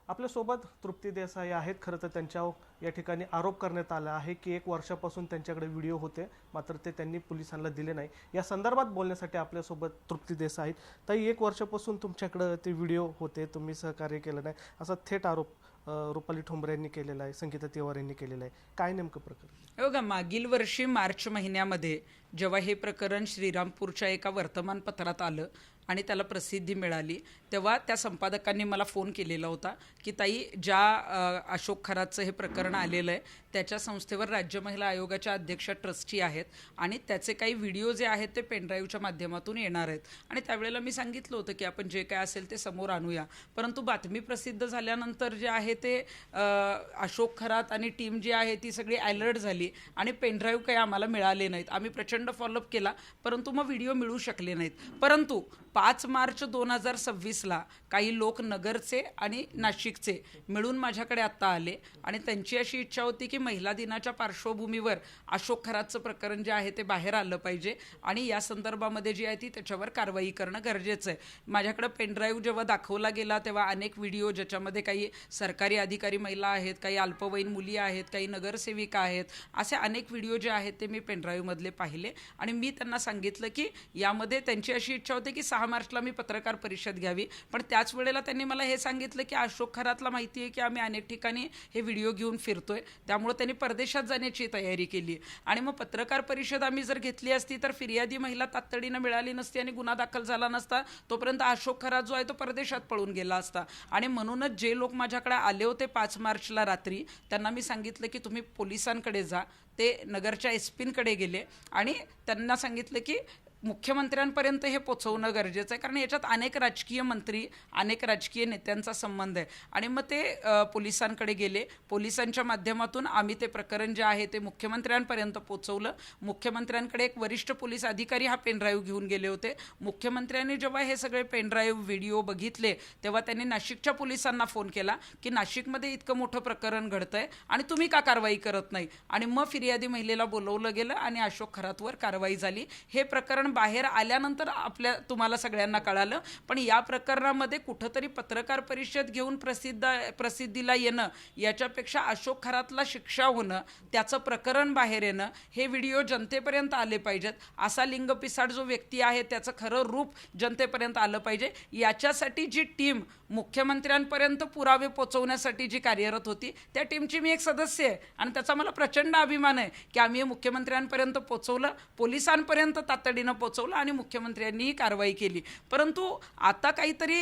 आपल्यासोबत तृप्ती देसाई आहेत. खरं तर त्यांच्यावर या ठिकाणी आरोप करण्यात आला आहे की 1 वर्षापासून त्यांच्याकडे व्हिडिओ होते, मात्र ते त्यांनी पोलिसांना दिले नाही. या संदर्भात बोलण्यासाठी आपल्यासोबत तृप्ती देसाई आहेत. ताई, 1 वर्षापासून तुमच्याकडे ते व्हिडिओ होते, तुम्ही सहकार्य केलं नाही, असा थेट आरोप रुपाली ठोंबरे यांनी केलेला आहे, संगीता तिवार यांनी केलेला आहे. काय नेमकं प्रकरण? बघा, मागील वर्षी मार्च महिन्यामध्ये जेव्हा हे प्रकरण श्रीरामपूरच्या एका वर्तमानपत्रात आलं आणि त्याला प्रसिद्धी मिळाली, तेव्हा त्या संपादकांनी मला फोन केलेला होता की ताई, ज्या अशोक खरातचं हे प्रकरण आलेलं आहे त्याच्या संस्थेवर राज्य महिला आयोगाच्या अध्यक्ष ट्रस्टी आहेत आणि त्याचे काही व्हिडिओ जे आहेत ते पेनड्राईव्हच्या माध्यमातून येणार आहेत. आणि त्यावेळेला मी सांगितलं होतं की आपण जे काय असेल ते समोर आणूया, परंतु बातमी प्रसिद्ध झाल्यानंतर जे आहे ते अशोक खरात आणि टीम जी आहे ती सगळी अलर्ट झाली आणि पेनड्राईव्ह काही आम्हाला मिळाले नाहीत. आम्ही प्रचंड फॉलोअप केला, परंतु मग व्हिडिओ मिळू शकले नाहीत. परंतु 5 मार्च 2026ला काही लोक नगरचे आणि नाशिकचे मिळून माझ्याकडे आत्ता आले आणि त्यांची अशी इच्छा होती की महिला दिनाच्या पार्श्वभूमीवर अशोक खरातचं प्रकरण जे आहे ते बाहेर आलं पाहिजे आणि या संदर्भामध्ये जी आहे ती त्याच्यावर कारवाई करणं गरजेचं आहे. माझ्याकडे पेनड्राईव्ह जेव्हा दाखवला गेला तेव्हा अनेक व्हिडिओ ज्याच्यामध्ये काही सरकारी अधिकारी महिला आहेत, काही अल्पवयीन मुली आहेत, काही नगरसेविका आहेत, असे अनेक व्हिडिओ जे आहेत ते मी पेनड्राईव्हमधले पाहिले आणि मी त्यांना सांगितलं की यामध्ये त्यांची अशी इच्छा होती की 6 मार्चला मी पत्रकार परिषद घ्यावी. पण त्याच वेळेला त्यांनी मला हे सांगितलं की अशोक खरातला माहिती आहे की आम्ही अनेक ठिकाणी हे व्हिडिओ घेऊन फिरतोय, त्यामुळे त्यांनी परदेशात जाण्याची तयारी केली. आणि मग पत्रकार परिषद आम्ही जर घेतली असती तर फिर्यादी महिला तातडीनं मिळाली नसती आणि गुन्हा दाखल झाला नसता. तोपर्यंत अशोक खरात जो आहे तो परदेशात पळून गेला असता. आणि म्हणूनच जे लोक माझ्याकडे आले होते 5 मार्चला रात्री, त्यांना मी सांगितलं की तुम्ही पोलिसांकडे जा. ते नगरच्या एसपींकडे गेले आणि त्यांना सांगितलं की मुख्यमंत्र्यांपर्यंत हे पोचवणं गरजेचं आहे, कारण याच्यात अनेक राजकीय मंत्री, अनेक राजकीय नेत्यांचा संबंध आहे. आणि मग ते पोलिसांकडे गेले. पोलिसांच्या माध्यमातून आम्ही ते प्रकरण जे आहे ते मुख्यमंत्र्यांपर्यंत पोचवलं. मुख्यमंत्र्यांकडे एक वरिष्ठ पोलीस अधिकारी हा पेनड्राईव्ह घेऊन गेले होते. मुख्यमंत्र्यांनी जेव्हा हे सगळे पेनड्राईव्ह व्हिडिओ बघितले तेव्हा त्यांनी नाशिकच्या पोलिसांना फोन केला की नाशिकमध्ये इतकं मोठं प्रकरण घडतंय आणि तुम्ही का कारवाई करत नाही. आणि मग फिर्यादी महिलेला बोलवलं गेलं आणि अशोक खरातवर कारवाई झाली. हे प्रकरण बाहेर आल्यानंतर तुम्हाला सगळ्यांना कळालं. पण या प्रकरणामध्ये कुठंतरी पत्रकार परिषद घेऊन प्रसिद्धीला येणं याच्यापेक्षा अशोक खरातला शिक्षा होणं, त्याचं प्रकरण बाहेर येणं, हे व्हिडिओ जनतेपर्यंत आले पाहिजेत. असा लिंगपिसाड जो व्यक्ती आहे त्याचं खरं रूप जनतेपर्यंत आलं पाहिजे. याच्यासाठी जी टीम मुख्यमंत्र्यांपर्यंत पुरावे पोचवण्यासाठी जी कार्यरत होती त्या टीमची मी एक सदस्य आहे आणि त्याचा मला प्रचंड अभिमान आहे की आम्ही मुख्यमंत्र्यांपर्यंत पोचवलं, पोलिसांपर्यंत तातडीनं पोचवलं आणि मुख्यमंत्र्यांनीही कारवाई केली. परंतु आता काहीतरी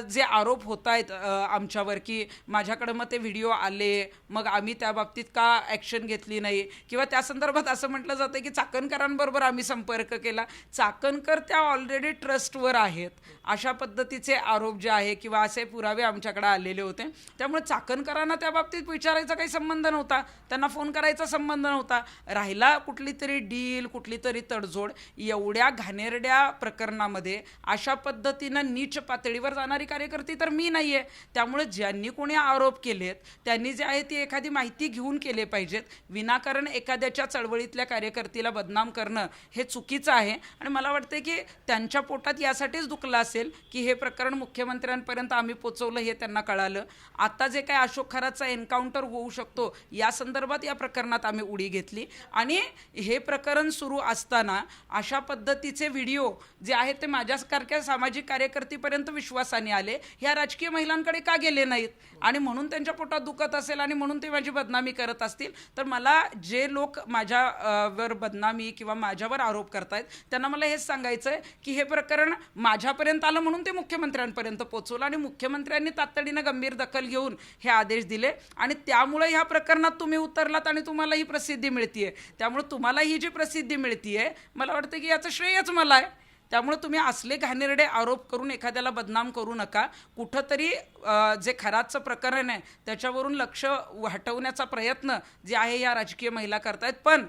जे आरोप होत आहेत आमच्यावर की माझ्याकडे मग ते व्हिडिओ आले, मग आम्ही त्या बाबतीत का ॲक्शन घेतली नाही, किंवा त्या संदर्भात असं म्हटलं जातं की चाकणकरांबरोबर आम्ही संपर्क केला. चाकणकर त्या ऑलरेडी ट्रस्टवर आहेत, अशा पद्धतीचे आरोप जे आहे किंवा असे पुरावे आमच्याकडे आलेले होते. त्यामुळे चाकणकरांना त्या बाबतीत विचारायचा काही संबंध नव्हता, त्यांना फोन करायचा संबंध नव्हता. राहिला कुठली तरी डील, कुठली तरी तडजोड, एवढ्या घाणेरड्या प्रकरणामध्ये अशा पद्धतीनं नीच पातळीवर जाणारी कार्यकर्ती तर मी नाही आहे. त्यामुळे ज्यांनी कोणी आरोप केलेत त्यांनी जे आहे ती एखादी माहिती घेऊन केले पाहिजेत. विनाकारण एखाद्याच्या चळवळीतल्या कार्यकर्तीला बदनाम करणं हे चुकीचं आहे. आणि मला वाटतं की त्यांच्या पोटात यासाठीच दुखलं असेल की हे प्रकरण मुख्यमंत्र्यांपर्यंत आम्ही पोचवलं, हे त्यांना कळालं. आता जे काय अशोक खरातचा एन्काउंटर होऊ शकतो या संदर्भात या प्रकरणात आम्ही उडी घेतली. आणि हे प्रकरण सुरू असताना अशा पद्धतीचे व्हिडिओ जे आहेत ते माझ्यासारख्या सामाजिक कार्यकर्तीपर्यंत विश्वासाने आले, ह्या राजकीय महिलांकडे का गेले नाहीत. आणि म्हणून त्यांच्या पोटात दुखत असेल आणि म्हणून ते माझी बदनामी करत असतील. तर मला जे लोक माझ्यावर बदनामी किंवा माझ्यावर आरोप करतायत त्यांना मला हेच सांगायचं आहे की हे प्रकरण माझ्यापर्यंत आलं म्हणून ते मुख्यमंत्र्यांपर्यंत पोचवलं आणि मुख्यमंत्र्यांनी तातडीनं गंभीर दखल घेऊन हे आदेश दिले. आणि त्यामुळे ह्या प्रकरणात तुम्ही उतरलात आणि तुम्हाला ही प्रसिद्धी मिळतीये. त्यामुळे तुम्हाला ही जी प्रसिद्धी मिळतीये, मला वाटतं की याचं श्रेयच मला आहे. त्यामुळे तुम्ही असले घाणेरडे आरोप करून एखाद्याला बदनाम करू नका. कुठंतरी जे खरातचं प्रकरण आहे त्याच्यावरून लक्ष हटवण्याचा प्रयत्न जे आहे या राजकीय महिला करतायत. पण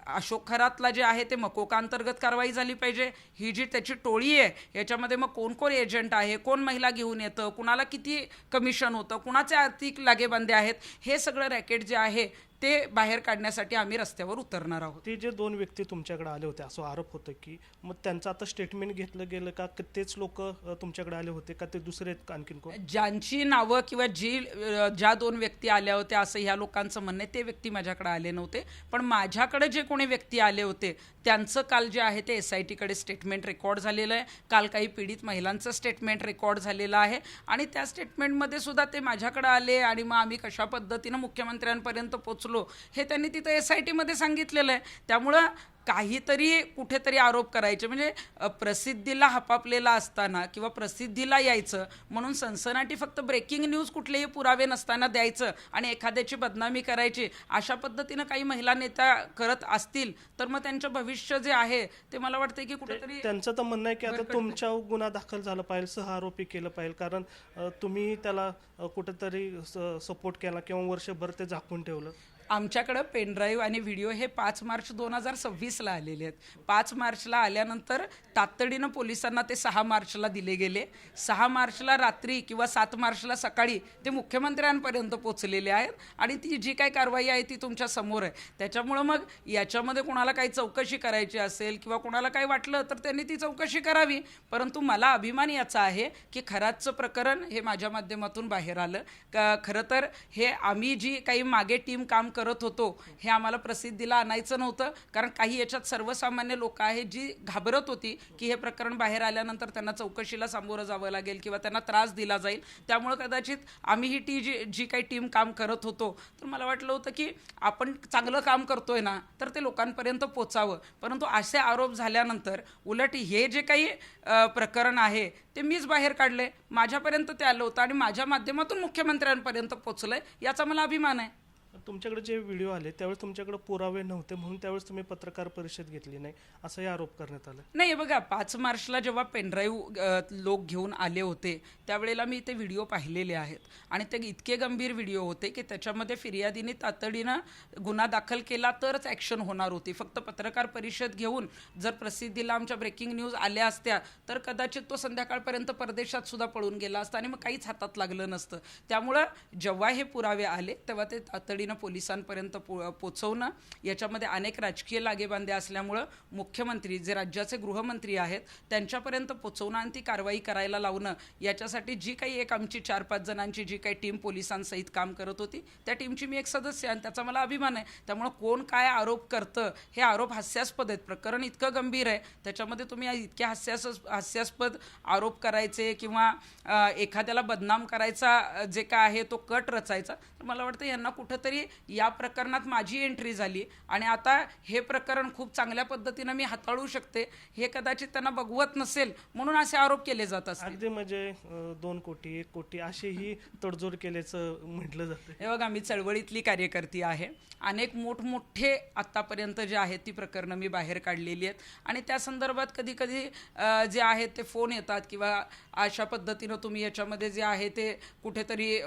अशोक खरातला जे आहे ते मकोका अंतर्गत कारवाई झाली पाहिजे. ही जी त्याची टोळी आहे याच्यामध्ये मग कोण कोण एजंट आहे, कोण महिला घेऊन येतं, कुणाला किती कमिशन होतं, कुणाचे आर्थिक लागेबांधे आहेत, हे सगळं रॅकेट जे आहे ते बाहेर काढण्यासाठी आम्ही रस्त्यावर उतरणार आहोत. ते जे 2 व्यक्ती तुमच्याकडे आले होते असं आरोप होतं की मग त्यांचं आता स्टेटमेंट घेतलं गेलं का की तेच लोक तुमच्याकडे आले होते का ते दुसरे आहेत का आणखीन कोण? ज्यांची नावं किंवा ज्या 2 व्यक्ती आल्या होत्या असं ह्या लोकांचं म्हणणं आहे, ते व्यक्ती माझ्याकडे आले नव्हते. पण माझ्याकडे जे कोणी व्यक्ती आले होते त्यांचं काल जे आहे ते SITकडे स्टेटमेंट रेकॉर्ड झालेलं आहे. काल काही पीडित महिलांचं स्टेटमेंट रेकॉर्ड झालेलं आहे आणि त्या स्टेटमेंटमध्ये सुद्धा ते माझ्याकडे आले आणि मग आम्ही कशा पद्धतीनं मुख्यमंत्र्यांपर्यंत पोचलो हे त्यांनी तिथं SITमध्ये सांगितलेलं आहे. त्यामुळं काहीतरी कुठेतरी आरोप करायचे म्हणजे प्रसिद्धीला हपापलेला असताना किंवा प्रसिद्धीला यायचं म्हणून सनसनाटी फक्त ब्रेकिंग न्यूज कुठलेही पुरावे नसताना द्यायचं आणि एखाद्याची बदनामी करायची अशा पद्धतीनं काही महिला नेत्या करत असतील तर मग त्यांचं भविष्य जे आहे ते मला वाटतं की कुठेतरी त्यांचं तर म्हणणं आहे की आता तुमच्यावर गुन्हा दाखल झाला पाहिजे, सहआरोपी केलं पाहिजे कारण तुम्ही त्याला कुठेतरी सपोर्ट केला किंवा वर्षभर ते झाकून ठेवलं. आमच्याकडं पेनड्राईव्ह आणि व्हिडिओ हे 5 मार्च 2026ला आलेले आहेत. 5 मार्चला आल्यानंतर तातडीनं पोलिसांना ते 6 मार्चला दिले गेले. 6 मार्चला रात्री किंवा 7 मार्चला सकाळी ते मुख्यमंत्र्यांपर्यंत पोचलेले आहेत आणि ती जी काय कारवाई आहे ती तुमच्या समोर आहे. त्याच्यामुळं मग याच्यामध्ये कोणाला काही चौकशी करायची असेल किंवा कोणाला काही वाटलं तर त्यांनी ती चौकशी करावी. परंतु मला अभिमान याचा आहे की खरातचं प्रकरण हे माझ्या माध्यमातून बाहेर आलं. खरं तर हे आम्ही जी काही मागे टीम काम करत होतो हे आम्हाला प्रसिद्धीला आणायचं नव्हतं कारण काही याच्यात सर्वसामान्य लोक आहेत जी घाबरत होती की हे प्रकरण बाहेर आल्यानंतर त्यांना चौकशीला सामोरं जावं लागेल किंवा त्यांना त्रास दिला जाईल. त्यामुळं कदाचित आम्ही ही जी काही टीम काम करत होतो तर मला वाटलं होतं की आपण चांगलं काम करतोय ना तर ते लोकांपर्यंत पोचावं. परंतु असे आरोप झाल्यानंतर उलट हे जे काही प्रकरण आहे ते मीच बाहेर काढले, माझ्यापर्यंत ते आलं होतं आणि माझ्या माध्यमातून मुख्यमंत्र्यांपर्यंत पोचलंय याचा मला अभिमान आहे. तुमच्याकडे जे व्हिडिओ आले त्यावेळेस तुमच्याकडे पुरावे नव्हते म्हणून त्यावेळेस तुम्ही पत्रकार परिषद घेतली नाही असाही आरोप करण्यात आला. नाही बघा 5 मार्चला जेव्हा पेनड्राईव्ह लोक घेऊन आले होते त्यावेळेला मी ते व्हिडिओ पाहिलेले आहेत आणि ते इतके गंभीर व्हिडिओ होते की त्याच्यामध्ये फिर्यादीने तातडीनं गुन्हा दाखल केला तरच ॲक्शन होणार होती. फक्त पत्रकार परिषद घेऊन जर प्रसिद्धीला आमच्या ब्रेकिंग न्यूज आल्या असत्या तर कदाचित तो संध्याकाळपर्यंत परदेशात सुद्धा पळून गेला असता आणि मग काहीच हातात लागलं नसतं. त्यामुळं जेव्हा हे पुरावे आले तेव्हा ते तातडीनं पोलिसांपर्यंत पोचवणं याच्यामध्ये अनेक राजकीय लागेबांधे असल्यामुळं मुख्यमंत्री जे राज्याचे गृहमंत्री आहेत त्यांच्यापर्यंत पोचवणं आणि ती कारवाई करायला लावणं याच्यासाठी जी काही एक आमची 4-5 जणांची जी काही टीम पोलिसांसहित काम करत होती त्या टीमची मी एक सदस्य आणि त्याचा मला अभिमान आहे. त्यामुळं कोण काय आरोप करतं हे आरोप हास्यास्पद आहेत. प्रकरण इतकं गंभीर आहे त्याच्यामध्ये तुम्ही इतके हास्यास्पद आरोप करायचे किंवा एखाद्याला बदनाम करायचा जे काय आहे तो कट रचायचा तर मला वाटतं यांना कुठंतरी या प्रकरणात माझी एंट्री झाली आणि आता हे प्रकरण खूप चांगल्या पद्धतीनं मी हाताळू शकते हे कदाचित त्यांना बघवत नसेल म्हणून असे आरोप केले जात असतील. अगदी म्हणजे 2 कोटी 1 कोटी अशीही तडजोड केल्याचं म्हटलं जातं. हे बघा मी चळवळीतली कार्यकर्ती आहे. अनेक मोठमोठे आत्तापर्यंत जे आहेत ती प्रकरणं मी बाहेर काढलेली आहेत आणि त्या संदर्भात कधी कधी जे आहेत ते फोन येतात किंवा अशा पद्धतीनं तुम्ही याच्यामध्ये जे आहे ते कुठेतरी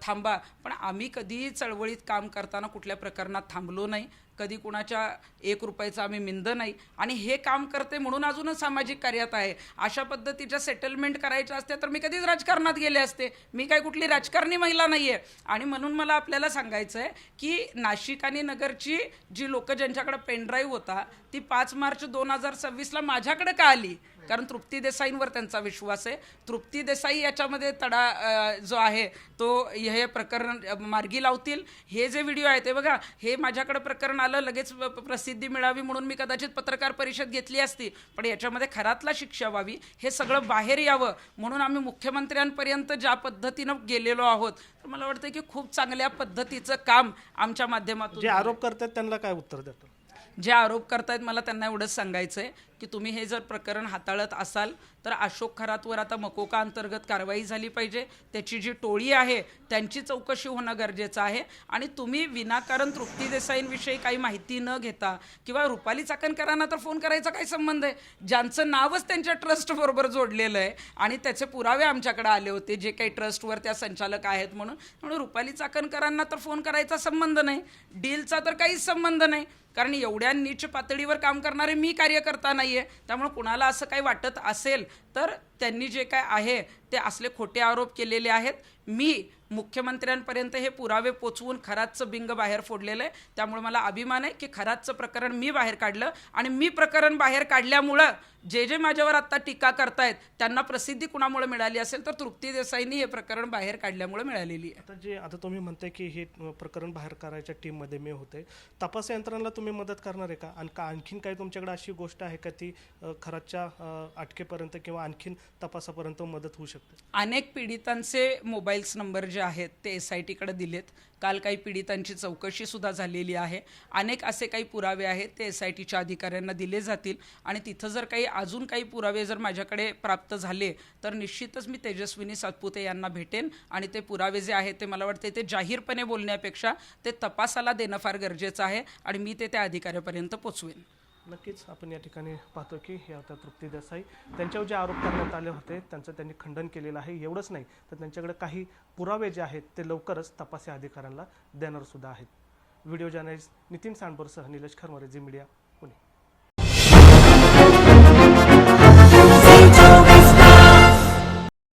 थांबा. पण आम्ही कधीही चळवळीत काम करताना कुठल्या प्रकरणात थांबलो नाही. कधी कुणाच्या 1 रुपयाचं आम्ही मिंद नाही आणि हे काम करते म्हणून अजूनच सामाजिक कार्यात आहे. अशा पद्धतीच्या सेटलमेंट करायच्या असत्या तर मी कधीच राजकारणात गेले असते. मी काय कुठली राजकारणी महिला नाही आहे आणि म्हणून मला आपल्याला सांगायचं आहे की नाशिक आणि नगरची जी लोक ज्यांच्याकडे पेनड्राईव्ह होता ती 5 मार्च 2026ला माझ्याकडे का आली कारण तृप्ती देसाईंवर त्यांचा विश्वास आहे. तृप्ती देसाई याच्यामध्ये तडा जो आहे तो हे प्रकरण मार्गी लावतील. हे जे व्हिडिओ आहे ते बघा हे माझ्याकडे प्रकरण आलं लगेच प्रसिद्धी मिळावी म्हणून मी कदाचित पत्रकार परिषद घेतली असती पण याच्यामध्ये खरातला शिक्षा व्हावी हे सगळं बाहेर यावं म्हणून आम्ही मुख्यमंत्र्यांपर्यंत ज्या पद्धतीनं गेलेलो आहोत तर मला वाटतं की खूप चांगल्या पद्धतीचं काम आमच्या माध्यमातून जे आरोप करतात त्यांना काय उत्तर देतात? जे आरोप करतायत मला त्यांना एवढंच सांगायचं आहे की तुम्ही हे जर प्रकरण हाताळत असाल तर अशोक खरातवर आता मकोका अंतर्गत कारवाई झाली पाहिजे. त्याची जी टोळी आहे त्यांची चौकशी होणं गरजेचं आहे आणि तुम्ही विनाकारण तृप्ती देसाईंविषयी काही माहिती न घेता किंवा रुपाली चाकणकरांना तर फोन करायचा काय संबंध आहे ज्यांचं नावच त्यांच्या ट्रस्टबरोबर जोडलेलं आहे आणि त्याचे पुरावे आमच्याकडे आले होते जे काही ट्रस्टवर त्या संचालक आहेत म्हणून रुपाली चाकणकरांना तर फोन करायचा संबंध नाही. डीलचा तर काहीच संबंध नाही कारण एवढ्या नीच पातळीवर काम करणारे मी कार्यकर्ता नाही आहे. त्यामुळे कुणाला असं काही वाटत असेल तर त्यांनी जे काय आहे ते असले खोटे आरोप केलेले आहेत. मी मुख्यमंत्र्यांपर्यंत हे पुरावे पोचवून खरातचं बिंग बाहेर फोडलेलं आहे. त्यामुळे मला अभिमान आहे की खरातचं प्रकरण मी बाहेर काढलं आणि मी प्रकरण बाहेर काढल्यामुळं जे माझ्यावर आत्ता टीका करतायत त्यांना प्रसिद्धी कुणामुळे मिळाली असेल तर तृप्ती देसाईंनी हे प्रकरण बाहेर काढल्यामुळे मिळालेली आहे. आता तुम्ही म्हणताय की हे प्रकरण बाहेर करायच्या टीममध्ये मी होते, तपास यंत्रणाला तुम्ही मदत करणार आहे का? आणि आणखीन काही तुमच्याकडे अशी गोष्ट आहे का ती खरातच्या अटकेपर्यंत किंवा आणखीन तपासापर्यंत मदत होऊ शकते? अनेक पीडितांचे मोबाईल्स नंबर जे आहेत ते SITकडे दिलेत. काल काही पीडितांची चौकशी सुद्धा झालेली आहे. अनेक असे काही पुरावे आहेत ते SITच्या अधिकाऱ्यांना दिले जातील आणि तिथं जर काही अजून काही पुरावे जर माझ्याकडे प्राप्त झाले तर निश्चितच मी तेजस्विनी सातपुते यांना भेटेन आणि ते पुरावे जे आहेत ते मला वाटते ते जाहीरपणे बोलण्यापेक्षा ते तपासाला देणं फार गरजेचं आहे आणि मी ते त्या अधिकाऱ्यापर्यंत पोचवेन. नक्कीच आपण या ठिकाणी पाहतो की या होत्या तृप्ती देसाई. त्यांच्यावर जे आरोप करण्यात आले होते त्यांचं त्यांनी खंडन केलेलं आहे. एवढंच नाही तर त्यांच्याकडे काही पुरावे जे आहेत ते लवकरच तपासी अधिकाऱ्यांना देणार सुद्धा आहेत. व्हिडिओ जर्नलिस्ट नितीन सांडबोरसह निलेश खरमरे, झी मीडिया.